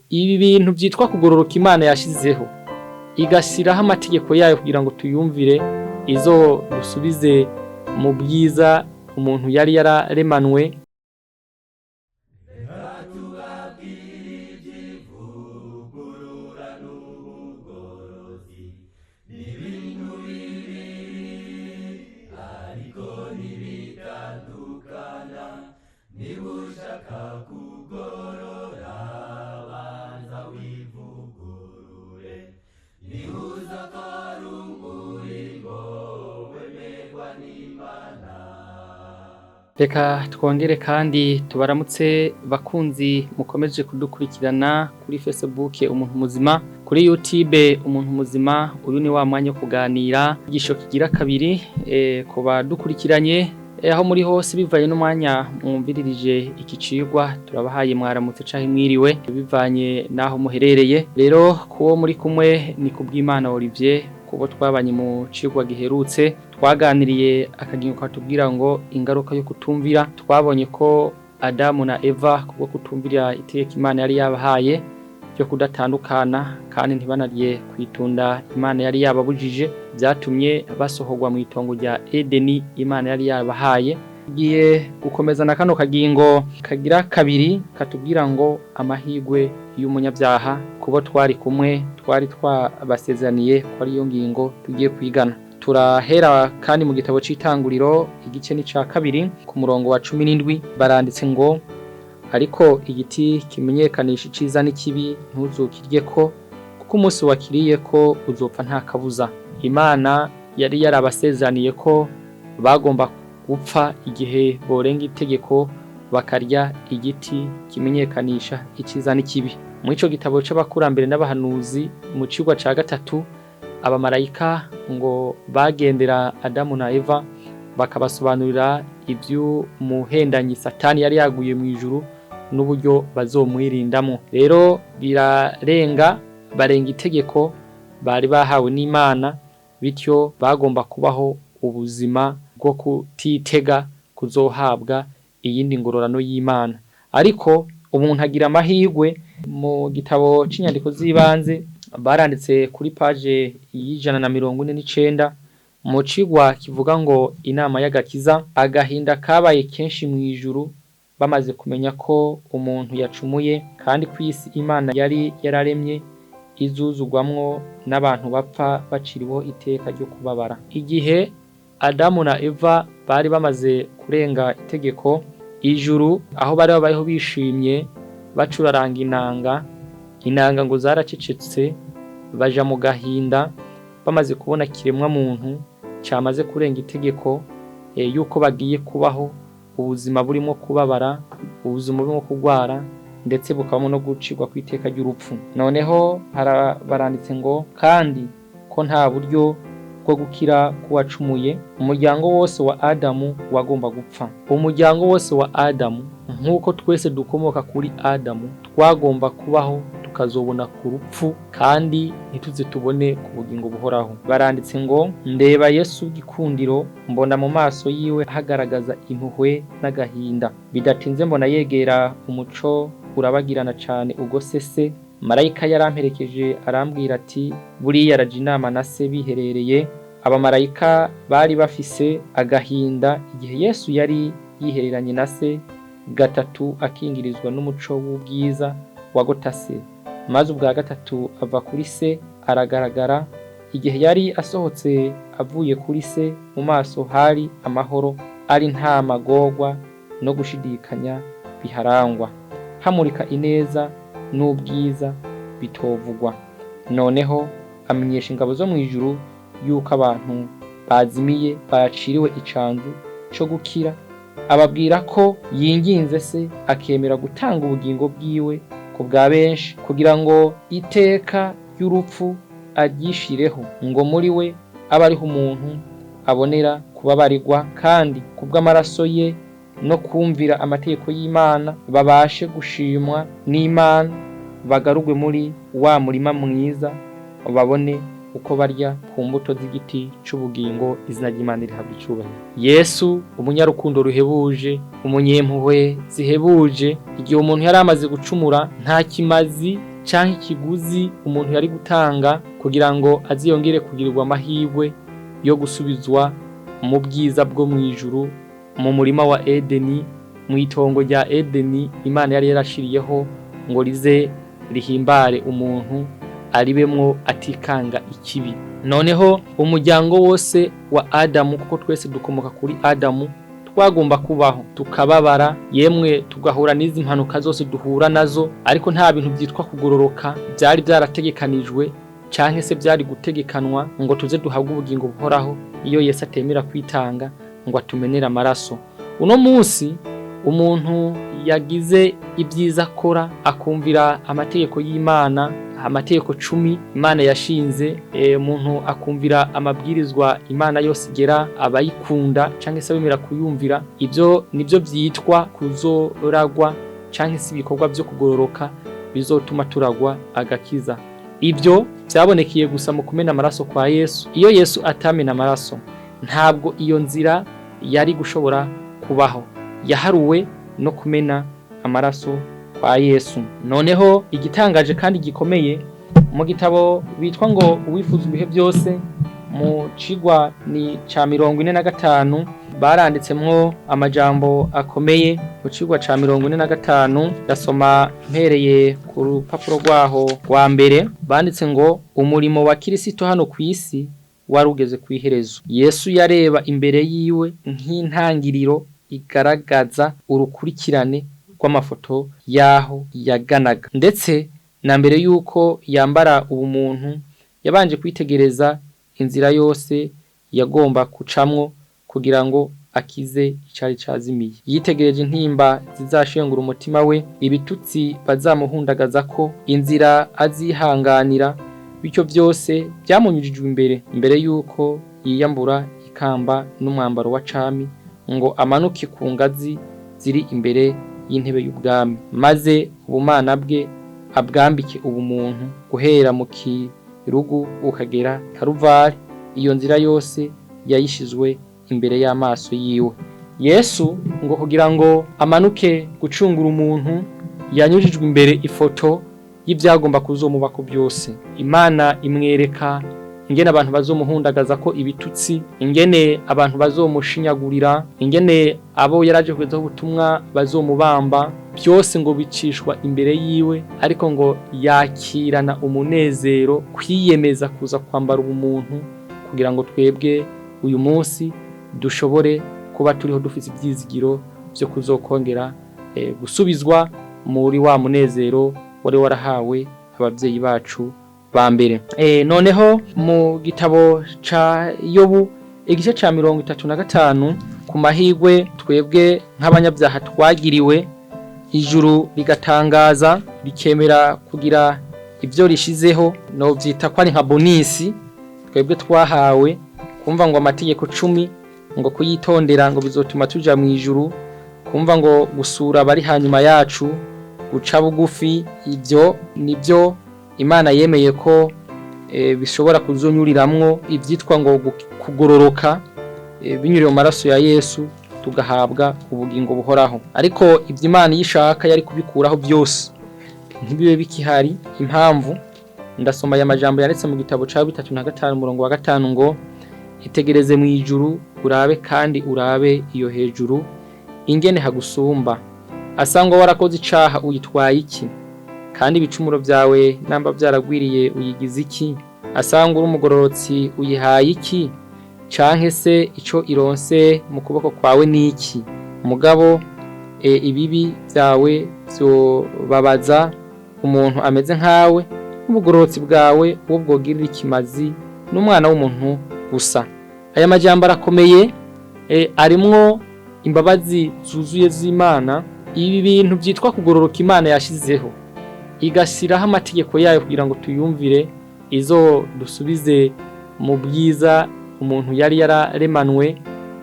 ibi bintu byitwa kugororoka Imana yashizeho igashyiraho amategeko yayo kugira ngo tuyumvire, izo dusubize mu bwiza umuntu yari yararemanwe. Reka twongere kandi tubaramutse bakunzi mukomeje kudukurikirana kuri Facebook umuntu muzima, kuri YouTube umuntu muzima. Uyu ni wa mwanya wo kuganira igisho kigira kabiri ku badukurikiranye aho muri hose bivanye n'umwanya mwumviririje iki cigwa. Turabahaye mwaramutse canke mwiriwe bivanye naho muherereye. Rero kuwo muri kumwe ni kubw'Imana Olivier, kubo twabanye mu cigwa giherutse twaganiriye akagingo katubwira ngo ingaruka yo kutumvira. Twabonye ko Adamu na Eva kubwo kutumvira itegeko Imana yari yabahaye ryo kudatandukana kandi ntibanariye kwitunda Imana yari yababujije, byatumye basohorwa mu itongo rya Edeni Imana yari yabahaye. Giye gukomeza na kano kagingo kagira kabiri katubwira ngo amahigwe y'umunyabyaha. Kubo twari kumwe twari twabasezeraniye ko ari yo ngingo tugiye kwigana. Turahera kandi mu gitabo c'Itanguriro igice ni ca kabiri ku murongo wa 17 baranditse ngo ariko igiti kimenyekanisha iciza n'ikibi ntuzukiryeko, kuko umunsi wakiriye ko uzopfa nta kabuza. Imana yari yarabasezeraniye ko bagomba gupfa igihe borenga itegeko bakarya igiti kimenyekanisha iciza n'ikibi. Mu ico gitabo c'abakurambere n'abahanuzi mu cigwa ca gatatu, abamarayika ngo bagendera Adamu na Eva bakabasobanurira ivy'umuhendanyi Satani yari yaguye mu ijuru n'uburyo bazomwirindamo. Rero birarenga barenga itegeko bari bahawe n'Imana, bityo bagomba kubaho ubuzima bwo kutitega kuzohabwa iyindi ngororano y'Imana. Ariko umuntu agira amahirwe. Mu gitabo c'inyandiko z'ibanze baranditse kuri page y'149 mu cigwa kivuga ngo inama y'agakiza, agahinda kabaye kenshi mu ijuru bamaze kumenya ko umuntu yacumuye kandi kw'isi Imana yari yararemye izuzugwamwo n'abantu bapfa baciriweho iteka ryo kubabara. Igihe Adamu na Eva bari bamaze kurenga itegeko, ijuru aho bari babayeho bishimye bacuraranga inanga ngo zaracecetse, baja mu gahinda bamaze kubona kiremwa muntu cyamaze kurenga itegeko, yuko bagiye kubaho ubuzima burimo kubabara, ubuzima burimo kugwara, ndetse bukabamo no gucirwa ku iteka ry'urupfu. Noneho baranditse ngo kandi ko nta buryo bwo gukira kuwacumuye, umuryango wose wa Adamu wagomba gupfa. Umuryango wose wa Adamu nk'uko twese dukomoka kuri Adamu twagomba kubaho tukazobona ku rupfu kandi ntituze tubone ku bugingo buhoraho. Baranditse ngo ndeba Yesu gikundiro, mbona mu maso yiwe hagaragaza impuhwe n'agahinda. Bidatinze mbona yegera umuco urabagirana cyane ugosese. Marayika yaramperekeje arambwira ati buriya araje inama na se biherereye. Abamarayika bari bafise agahinda igihe Yesu yari yihereranye na se gatatu akingirizwa n'umuco w'ubwiza wagotase. Maze ubwa gatatu ava kuri se aragaragara. Igihe yari asohotse avuye kuri se, mu maso hari amahoro, ari nta magorwa no gushidikanya biharangwa, hamurika ineza n'ubwiza bitovugwa. Noneho amenyesha ingabo zo mu ijuru yuko abantu bazimiye baciriwe icanzu cyo gukira. Ababwira ko yinginze se akemera gutanga ubugingo bwiwe ku bwa benshi, kugira ngo iteka ry'urupfu aryishireho, ngo muri we abe ariho umuntu abonera kubabarirwa, kandi kubw'amaraso ye no kumvira amategeko y'Imana babashe gushimwa n'Imana, bagarugwe muri wa murima mwiza, babone uko barya ku mbuto z'igiti c'ubugingo. Izina ry'Imana rihabwa icubahiro. Yesu umunyarukundo ruhebuje, umunyempuhwe zihebuje, igihe umuntu yari amaze gucumura nta kimazi canke ikiguzi umuntu yari gutanga kugira ngo aziyongere kugirirwa amahirwe yo gusubizwa mu bwiza bwo mwijuru, mu murima wa Edeni, mu itongo rya Edeni Imana yari yarashiriyeho ngo rize rihimbare umuntu aribemwo atikanga ikibi. Noneho umuryango wose wa Adamu, kuko twese dukomoka kuri Adamu, twagomba kubaho tukababara, yemwe tugahura n'izi mpanuka zose duhura nazo, ariko nta bintu byitwa kugororoka byari byarategekanijwe canke se byari gutegekanwa ngo tuze duhabwe ubugingo buhoraho iyo Yesu atemera kwitanga ngo atumenera amaraso. Uno munsi umuntu yagize ibyiza akora, akumvira amategeko y'Imana, amategeko 10 Imana yashinze, umuntu akumvira amabwirizwa Imana yose igera abayikunda canke se bemera kuyumvira, ibyo nibyo byitwa kuzoragwa canke se ibikorwa byo kugororoka bizotuma turagwa agakiza. Ibyo byabonekeye gusa mu kumena amaraso kwa Yesu. Iyo Yesu atamena amaraso, ntabwo iyo nzira yari gushobora kubaho. Yaharuwe no kumena amaraso kwa Yesu. Noneho igitangaje kandi gikomeye mu gitabo bitwa ngo uwifuza ibihe byose, mu cigwa ni ca 45 baranditsemwo amajambo akomeye. Mu cigwa ca 45 ndasoma mpereye ku rupapuro rwaho rwa mbere, banditse ngo umurimo wa Kristo hano ku isi warugeze ku iherezo. Yesu yareba imbere yiwe nk'intangiriro igaragaza urukurikirane rw'amafoto yaho yaganaga, ndetse na mbere yuko yambara ubumuntu yabanje kwitegereza inzira yose yagomba kucamwo kugira ngo akize icari cazimiye. Yitegereje intimba zizashengura umutima we, ibitutsi bazamuhundagaza ko, inzira azihanganira, bityo byose byamunyujijwe imbere yuko yiyambura ikamba n'umwambaro wa cami ngo amanuke ku ngazi ziri imbere y'intebe y'ubwami, maze ubumana bwe abwambike ubumuntu guhera mu kirugu ukagera Karuvari. Iyo nzira yose yayishizwe imbere y'amaso yiwe. Yesu ngo kugira ngo amanuke gucungura umuntu, yanyujijwe imbere ifoto y'ibyagomba kuzomubako byose. Imana imwereka ingene abantu bazomuhundagaza ko ibitutsi, ingene abantu bazomushinyagurira, ingene abo yaraje kugezaho ubutumwa bazomubamba, byose ngo bicishwa imbere yiwe, ariko ngo yakirana umunezero, kwiyemeza kuza kwambara ubumuntu kugira ngo twebwe uyu munsi dushobore kuba turiho dufite ibyizigiro byo kuzokongera gusubizwa muri wa munezero wari warahawe ababyeyi bacu ba mbere. Noneho mu gitabo ca Yobu igice ca 35 ku mahirwe twebwe nk'abanyabyaha twagiriwe, ijuru rigatangaza rikemera kugira ibyo rishizeho, no byita ko ari nka bonisi twebwe twahawe, kumva ngo amategeko 10 ngo kuyitondera ngo bizotuma tuja mu ijuru, kumva ngo gusura bari hanyuma yacu, guca bugufi, ibyo nibyo Imana yemeye ko bishobora kuzonyuriramwo ibyitwa ngo kugororoka binyuriye mu maraso ya Yesu, tugahabwa ubugingo buhoraho. Ariko ibyo Imana yishaka yari kubikuraho byose ntibibe bikihari. Impamvu ndasoma aya majambo yanditse mu gitabo ca 35:5 ngo itegereze mu ijuru urabe kandi urabe iyo hejuru ingene hagusumba, asangwa warakoze icaha uyitwaye iki, kandi ibicumuro byawe namba byaragwiriye uyigize iki, asanga uri umugororotsi uyihaye iki, canke se ico ironse mu kuboko kwawe niki. Mugabo ibibi byawe byo babaza umuntu ameze nkawe, ubugororotsi bwawe wo bwogirira ikimazi n'umwana w'umuntu gusa. Aya majambo arakomeye, arimwo imbabazi zuzuye z'Imana. Ibi bintu byitwa kugororoka Imana yashizeho, igashiraho amategeko yayo kugira ngo tuyumvire, izo dusubize mu bwiza umuntu yari yararemanwe,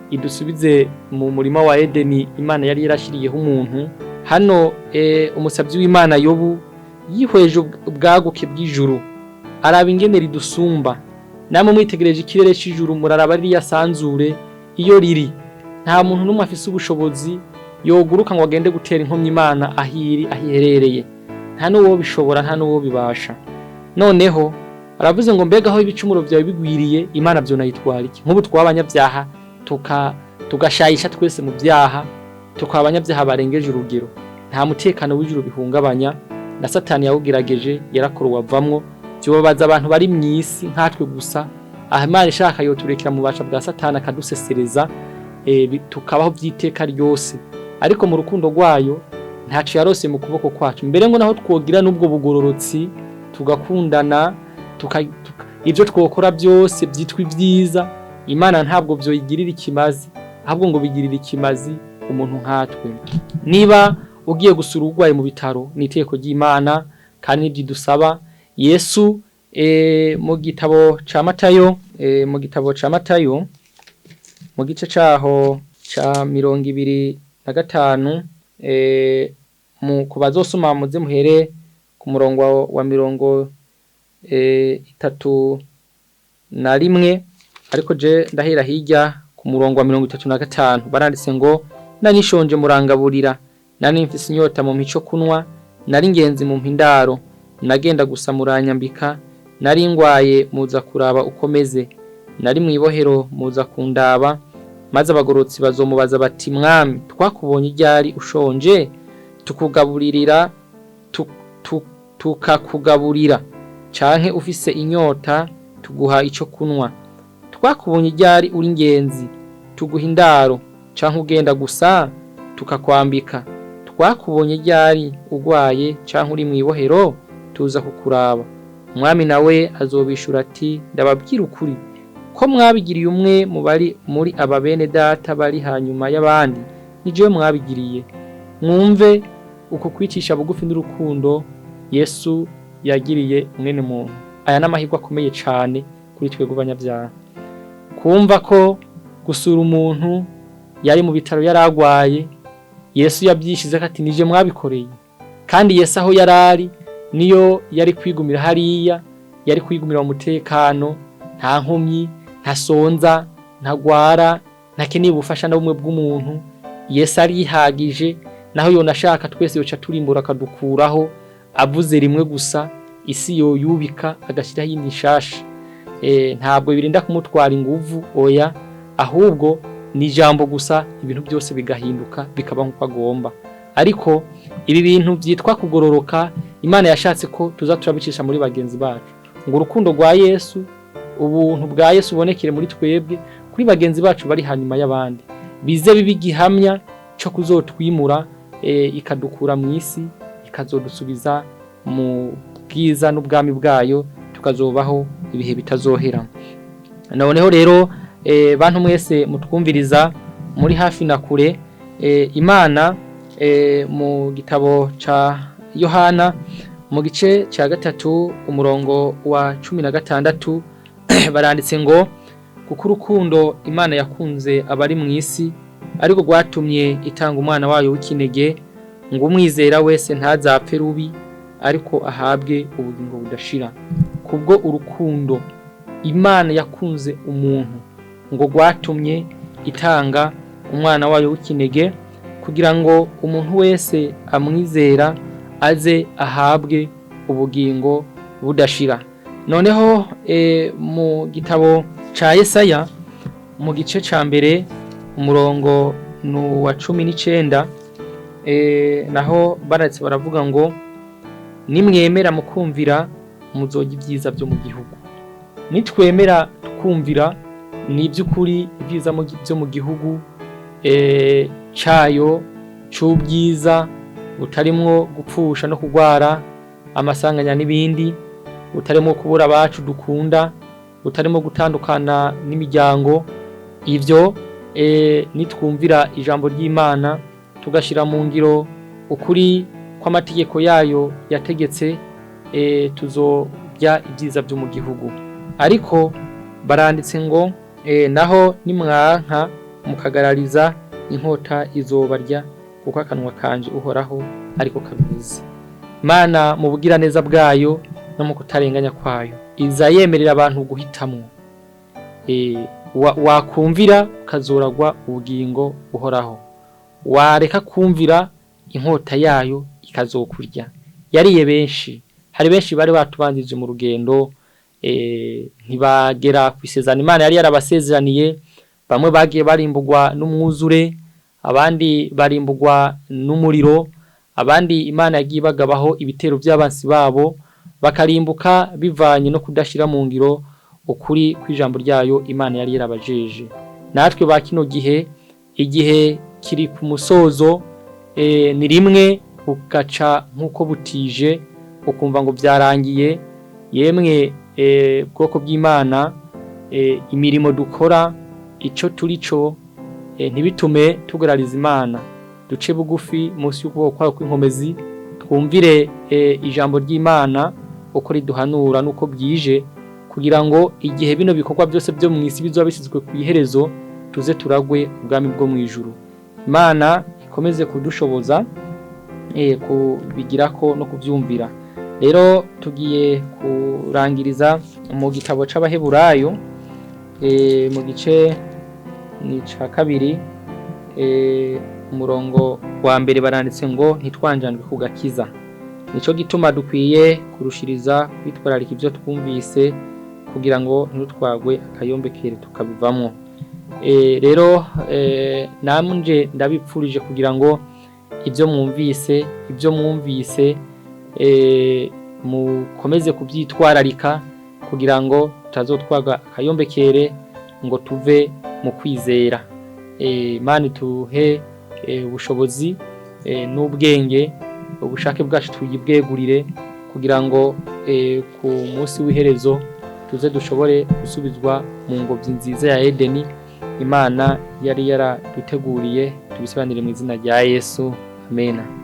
idusubize mu murima wa Edeni Imana yari yarashiriyeho umuntu. Hano umusabyi w'Imana Yobu yihweje ubwaguke bw'ijuru, araba ingene ridusumba. Namwe mwitegereje ikirere cy'ijuru muraraba riri yasanzure iyo riri, nta muntu n'umwe afise ubushobozi yoguruka ngo agende gutera inkomyi Imana ahiherereye. nta n'uwo bishobora, nta n'uwo bibasha. Noneho aravuze ngo mbega aho ibicumuro byawe bigwiriye Imana byo nayitwara iki? Nk'ubu twabanyabyaha tugashayisha twese mu byaha, tukabanyabyaha barengeje urugero, nta mutekano w'ijuru bihungabanya, na Satani yawugerageje yarakora wavamwo. Byobabaza abantu bari mu isi nkatwe gusa, aho Imana ishaka yo turekera mu basha bwa Satani akadusesereza, tukabaho byiteka ryose. Ariko mu rukundo rwayo ntacu yarose mu kuboko kwacu, mbere ngo naho twogira n'ubwo bugororotsi tugakundana, ibyo twokora byose byitwa ibyiza, Imana ntabwo byo yigirira ikimazi, ahubwo ngo bigirira ikimazi umuntu nkatwe. Niba ugiye gusura urwaye mu bitaro, ni iteko ry'Imana kandi n'ibyidusaba. Yesu mu gitabo ca Matayo, mu gice caho ca 25, mu kubazosoma muze muhere ku murongo wa 31, ariko je ndahera hirya ku murongo wa 35. Baranditse ngo nanishonje murangaburira, nani mfise inyota mu mico kunwa, nari ngenzi mu mpindaro, nagenda gusa muranyambika, nari ngwaye muza kuraba ukomeze, nari mwibohero muza kundaba. Maze abagorotsi bazomubaza bati mwami, twakubonye ryari ushonje tukugaburirira tukakugaburira, canke ufise inyota tuguha ico kunwa? Twakubonye ryari uri ngenzi tuguha indaro, canke ugenda gusa tukakwambika? Twakubonye ryari ugwaye canke uri mwibohero tuza kukuraba? Umwami nawe azobishura ati ndababwira ukuri ko mwabigiriye umwe muri aba bene data bari hanyuma y'abandi, nijewe mwabigiriye. Mwumve uko kwicisha bugufi n'urukundo Yesu yagiriye mwene muntu. Aya n'amahirwe akomeye cyane kuri twebwe abanyabyaha, kumva ko gusura umuntu yari mu bitaro yaragwaye, Yesu yabyishize ati nije mwabikoreye. Kandi Yesu aho yarari niyo yari kwigumira hariya, yari kwigumira mu mutekano, nta nkomyi, nta sonza, nta gwara, ntakeneye ubufasha na bumwe bw'umuntu. Yesu arihagije, naho yonashaka twese yoca turimbura akadukuraho, avuze rimwe gusa isi yo yubika agashyiraho imishasha. Ntabwo birinda kumutwara inguvu, oya, ahubwo ni ijambo gusa, ibintu byose bigahinduka bikaba nk'uko agomba. Ariko ibi bintu byitwa kugororoka, Imana yashatse ko tuza turabicisha muri bagenzi bacu, ngo urukundo rwa Yesu, ubuntu bwa Yesu ubonekere muri twebwe, kuri bagenzi bacu bari hanyuma y'abandi, bize bibigihamya cyo kuzotwimura, ikadukura mu isi, ikazodusubiza mu bwiza n'ubwami bwayo, tukazobaho ibihe bitazohera. Noneho rero bantu mwese mutwumviriza muri hafi na kure, Imana mu gitabo ca Yohana mu gice ca 3 umurongo wa 16 baranditse ngo kuko urukundo Imana yakunze abari mu isi ariko rwatumye itanga umwana wayo w'ikinege, ngo umwizera wese ntazapfe rubi ariko ahabwe ubugingo budashira. Kubwo urukundo Imana yakunze umuntu, ngo rwatumye itanga umwana wayo w'ikinege, kugira ngo umuntu wese amwizera aze ahabwe ubugingo budashira. Noneho mu gitabo ca Yesaya mu gice ca mbere umurongo wa 19, naho baratse baravuga ngo nimwemera mukumvira muzoga ibyiza byo mu gihugu. Nitwemera tukumvira ni by'ukuri ibyiza byo mu gihugu cayo c'ubwiza, butarimwo gupfusha no kugwara, amasanganya n'ibindi, butarimo kubura abacu dukunda, butarimo gutandukana n'imiryango. Ivyo nitwumvira ijambo ry'Imana tugashira mu ngiro ukuri kw'amategeko yayo yategetse, tuzobya ibyiza byo mu gihugu. Ariko baranditse ngo naho nimwanka mukagarariza, inkota izobarya, kuko akanwa kanje uhoraho ariko kabizi. Imana mu bugira neza bwayo no mu kutarenganya kwayo iza yemerera abantu guhitamwo, wakumvira ukazoragwa ubugingo uhoraho, wareka kumvira inkota yayo ikazokurya. yariye benshi. Hari benshi bari batubanjije mu rugendo ntibagera ku isezerano Imana yari yarabasezeraniye. Bamwe bagiye barimbugwa n'umwuzure, abandi barimbugwa n'umuriro, abandi Imana yagiye bagabaho ibitero by'abansi babo bakarimbuka bivanye no kudashira mu ngiro ukuri kw'ijambo ryayo Imana yari yarabajeje. Natwe ba kino gihe, igihe kiri ku musozo, ni rimwe ugaca nk'uko butije ukumva ngo byarangiye. Yemwe bwoko bw'Imana, imirimo dukora ico turi cyo ntibitume tugarariza Imana. Duce bugufi munsi y'ukuboko kwayo kw'inkomezi, twumvire ijambo ry'Imana uko riduhanura nuko bwije, kugira ngo igihe bino bikorwa byose byo mu isi bizoba bisizwe ku iherezo, tuze turagwe ubwami bwo mu ijuru. Imana ikomeze kudushoboza kubigirako no kubyumvira. Rero tugiye kurangiriza mu gitabo c'Abaheburayo, mu gice ni ca 2, umurongo wa mbere baranditse ngo ntitwanjanjwe ku gakiza. Nico gituma dukwiye kurushiriza kwitwararika ibyo twumvise, kugira ngo ntutwagwe akayombekere tukabivamwo. Rero namje ndabipfurije kugira ngo ibyo mwumvise mukomeze kubyitwararika, kugira ngo tutazotwaga akayombekere ngo tuve mu kwizera. Imana tuhe ubushobozi n'ubwenge, ubushake bwacu tuyibwegurire, kugira ngo ku munsi w'iherezo tuze dushobore gusubizwa mu ngobyi nziza ya Edeni Imana yari yaraduteguriye. Tubisobanire mu izina rya Yesu, amen.